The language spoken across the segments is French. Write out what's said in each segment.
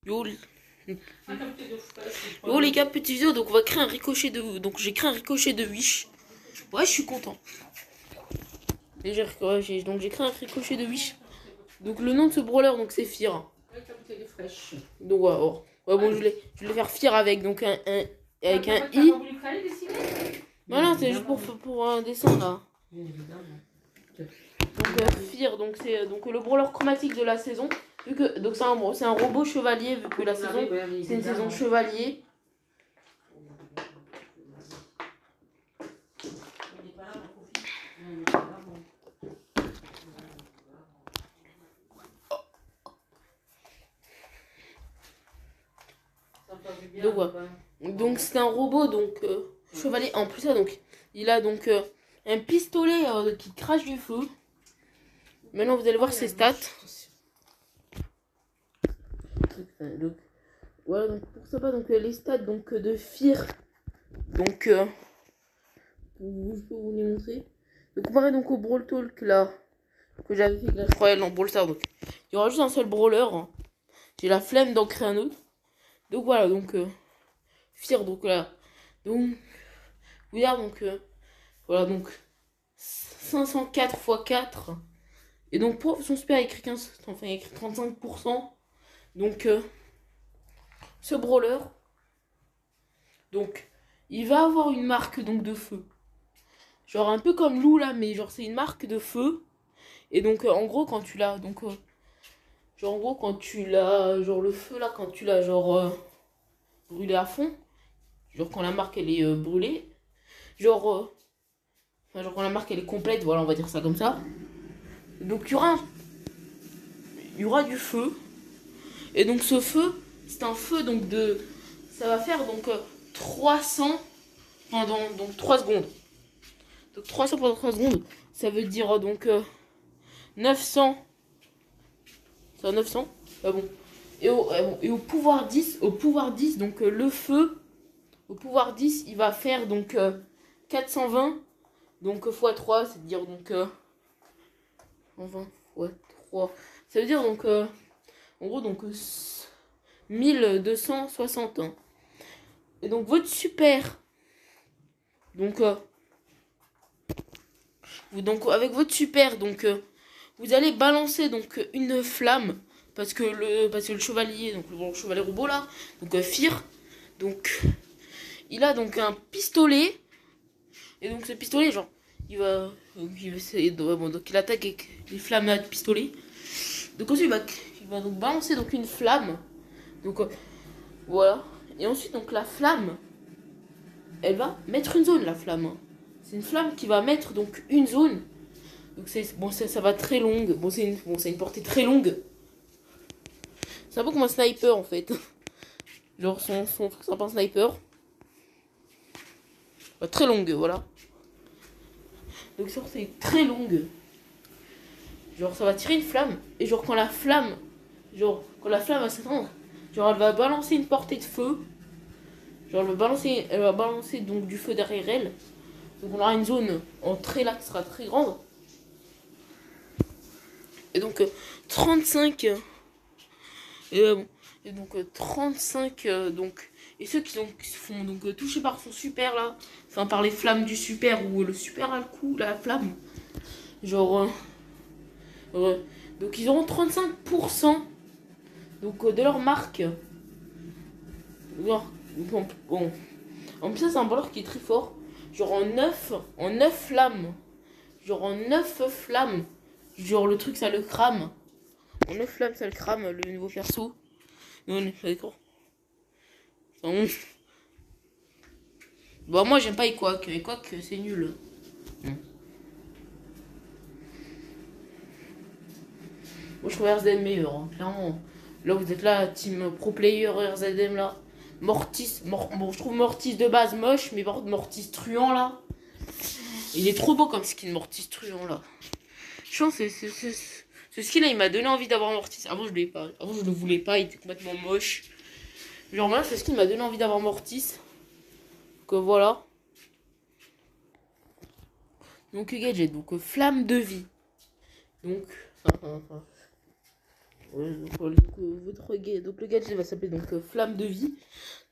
Yo, yo les gars, petite vidéo, donc on va créer un ricochet de... Donc j'ai créé un ricochet de Wish. Ouais, je suis content. Et donc j'ai créé un ricochet de Wish. Donc le nom de ce brawler, donc c'est Fear. Donc ouais, oh. Ouais, bon, je vais faire Fear avec donc avec un I. Voilà, c'est juste pour un dessin là. Donc Fear, donc c'est donc le brawler chromatique de la saison. Vu que donc c'est un robot chevalier vu que la saison c'est une saison chevalier. Donc ouais. Donc c'est un robot donc chevalier en plus ça donc il a donc un pistolet qui crache du feu. Maintenant vous allez voir ses stats. Donc, voilà donc pour ça donc les stats donc de Fear. Donc je peux vous les montrer. Donc comparé donc au Brawl Talk là que j'avais fait Clash Royale dans Brawl Stars, donc il y aura juste un seul brawler. J'ai la flemme d'en créer un autre. Donc voilà donc Fear donc là donc regarde donc voilà donc 504 x 4 et donc pour son super il écrit 15 enfin il écrit 35%. Donc ce brawler donc il va avoir une marque donc de feu. Genre un peu comme Lou là, mais genre c'est une marque de feu. Et donc en gros quand tu l'as donc genre en gros quand tu l'as genre le feu là quand tu l'as genre brûlé à fond, genre quand la marque elle est brûlée, genre enfin genre quand la marque elle est complète, voilà on va dire ça comme ça. Donc il y aura du feu. Et donc ce feu, c'est un feu donc de ça va faire donc 300 pendant donc 3 secondes. Donc 300 pendant 3 secondes, ça veut dire donc 900. C'est à 900. Ah bon. Et au pouvoir 10, donc le feu, au pouvoir 10, il va faire donc 420, donc x3, c'est-à-dire donc 20 x 3. Ça veut dire donc, en gros, donc 1260. Hein. Et donc votre super, donc, avec votre super, donc vous allez balancer donc une flamme. Parce que le chevalier, donc le chevalier robot là, donc Fear, donc il a donc un pistolet. Et donc ce pistolet, genre, il va essayer de, bon, donc il attaque avec les flammes du pistolet. Donc ensuite il va donc balancer donc une flamme. Donc voilà. Et ensuite donc la flamme, elle va mettre une zone la flamme. C'est une flamme qui va mettre donc une zone. Donc c'est bon ça va très longue. Bon c'est une portée très longue. C'est un peu comme un sniper en fait. Genre son truc c'est un peu un sniper. Très longue, voilà. Donc ça c'est très longue. Genre ça va tirer une flamme. Et genre quand la flamme va s'étendre, genre elle va balancer une portée de feu. Genre elle va balancer donc du feu derrière elle. Donc on aura une zone en trait là qui sera très grande. Et donc 35 et donc 35 donc et ceux qui se font donc toucher par son super là, enfin par les flammes du super ou le super a le coup la flamme. Genre donc ils auront 35% donc de leur marque. Genre, bon. En plus ça c'est un brawler qui est très fort. Genre en 9 flammes. Genre en 9 flammes. Genre le truc ça le crame. En 9 flammes ça le crame le nouveau perso. Non, d'accord. Bon, moi j'aime pas Equack. Equack c'est nul. Moi je trouve RZM meilleur, hein, clairement. Là vous êtes là, team pro player RZM là. Mortis, bon je trouve Mortis de base moche, mais par contre Mortis truand là. Il est trop beau comme skin Mortis truand là. Je pense que ce skin là il m'a donné envie d'avoir Mortis. Avant je le voulais pas, il était complètement moche. Genre là ce skin m'a donné envie d'avoir Mortis. Donc voilà. Donc gadget, donc flamme de vie. Donc Donc le gadget va s'appeler donc Flamme de vie.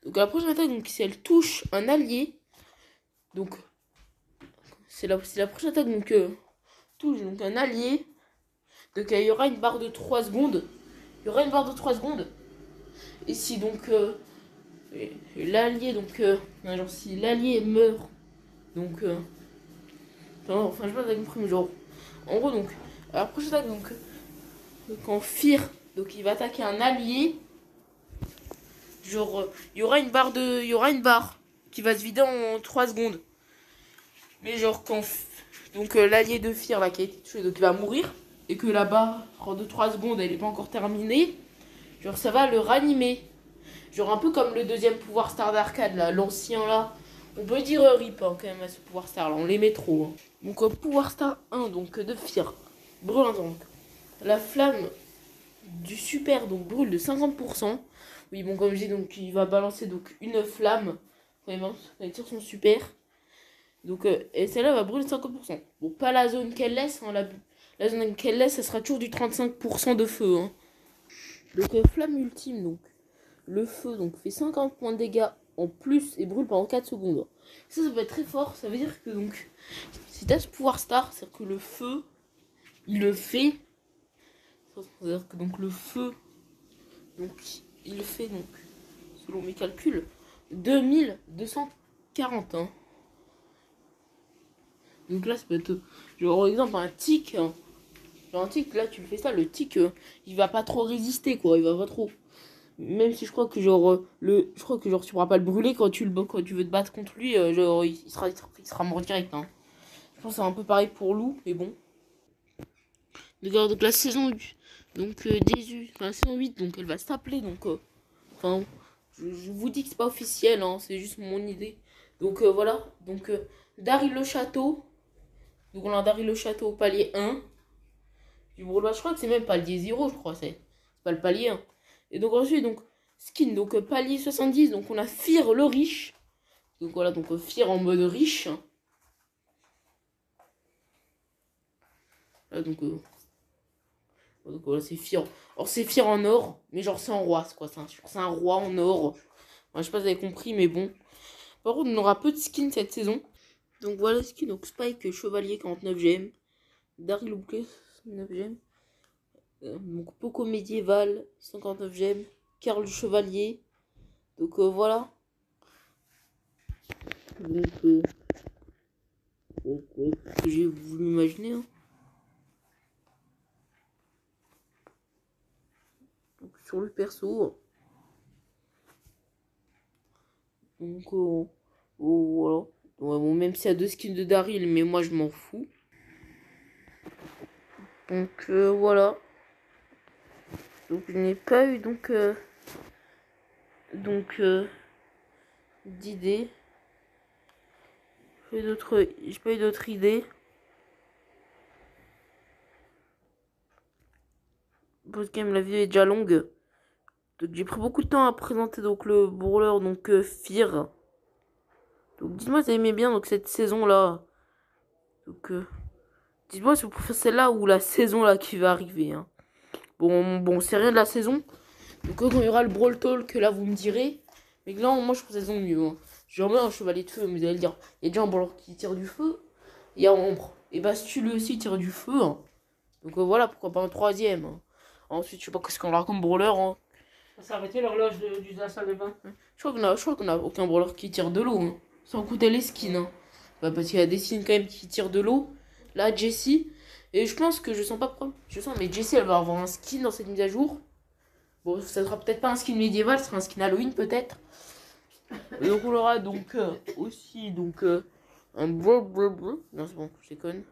Donc la prochaine attaque, donc si elle touche un allié, donc c'est la prochaine attaque, donc touche donc un allié, donc il y aura une barre de 3 secondes. Il y aura une barre de 3 secondes. Et si donc l'allié, donc genre si l'allié meurt, donc enfin je sais pas si t'as compris, mais genre en gros donc la prochaine attaque, donc quand Fear, donc il va attaquer un allié, genre il y aura une barre qui va se vider en 3 secondes. Mais genre quand donc l'allié de Fear là qui a été tué, donc il va mourir, et que la barre de 3 secondes elle est pas encore terminée, genre ça va le ranimer. Genre un peu comme le deuxième pouvoir star d'arcade là, l'ancien là. On peut dire rip hein, quand même à ce pouvoir star là, on l'aimait trop. Hein. Donc pouvoir star 1 donc de Fear, brûle donc. La flamme du super donc brûle de 50%. Oui bon comme je dis donc il va balancer donc une flamme quand il tire son super. Donc et celle-là va brûler de 50%. Bon pas la zone qu'elle laisse, hein, la zone qu'elle laisse ça sera toujours du 35% de feu. Hein. Donc flamme ultime donc. Le feu donc fait 50 points de dégâts en plus et brûle pendant 4 secondes. Ça peut être très fort. Ça veut dire que donc si t'as ce pouvoir star, c'est-à-dire que le feu, il le fait. C'est-à-dire que donc le feu, donc il le fait donc selon mes calculs 2240. Hein. Donc là ça peut être genre par exemple un tic. Hein. Genre un tic là tu le fais ça, le tic il va pas trop résister quoi, il va pas trop. Même si je crois que genre tu pourras pas le brûler quand tu veux te battre contre lui, genre il sera mort direct. Hein. Je pense que c'est un peu pareil pour Lou, mais bon. Donc la saison donc la saison 8 donc elle va s'appeler donc enfin je vous dis que c'est pas officiel hein, c'est juste mon idée. Donc voilà, donc Daryl le château. Donc on a Daryl le château palier 1. Du brûloir, je crois que c'est même palier 0, je crois c'est pas le palier 1. Et donc ensuite donc skin donc palier 70, donc on a Fear le riche. Donc voilà, donc Fear en mode riche. Là, donc voilà, c'est Fear. Alors c'est Fear en or, mais genre c'est en roi, c'est quoi, c'est un roi en or. Enfin, je sais pas si vous avez compris, mais bon. Par contre, on aura peu de skins cette saison. Donc voilà skin, donc Spike chevalier 49 gemmes, Daryl bouclier 9 gemmes, donc Poco médiéval 59 gemmes, Karl chevalier. Donc voilà. Donc ce que j'ai voulu imaginer. Hein. Donc, sur le perso. Donc voilà. Ouais, bon, même s'il y a 2 skins de Daryl, mais moi je m'en fous. Donc voilà. Donc je n'ai pas eu d'idée. J'ai pas eu d'autres idées. Parce que la vidéo est déjà longue. Donc j'ai pris beaucoup de temps à présenter donc le brawler donc Fear. Donc dites-moi si vous aimez bien donc cette saison là. Donc dites-moi si vous préférez celle-là ou la saison là qui va arriver. Hein. Bon c'est rien de la saison. Donc quand il y aura le Brawl Talk là vous me direz. Mais là moi je trouve cette saison mieux. Hein. J'ai remis un chevalier de feu, mais vous allez le dire. Il y a déjà un brawler qui tire du feu. Il y a Ombre. Et Bastu lui aussi tire du feu. Hein. Donc voilà, pourquoi pas un troisième. Hein. Ensuite je sais pas qu'est-ce qu'on aura comme brawler. Hein. Ça s'est arrêté l'horloge de la salle de bain. Je crois qu'on a aucun brawler qui tire de l'eau. Hein. Sans compter les skins. Hein. Bah, parce qu'il y a des skins quand même qui tirent de l'eau. Là, Jessie. Et je pense que je sens pas problème. Mais Jessie, elle va avoir un skin dans cette mise à jour. Bon, ça sera peut-être pas un skin médiéval, ça sera un skin Halloween peut-être. Donc on aura donc aussi donc un non c'est bon, je déconne.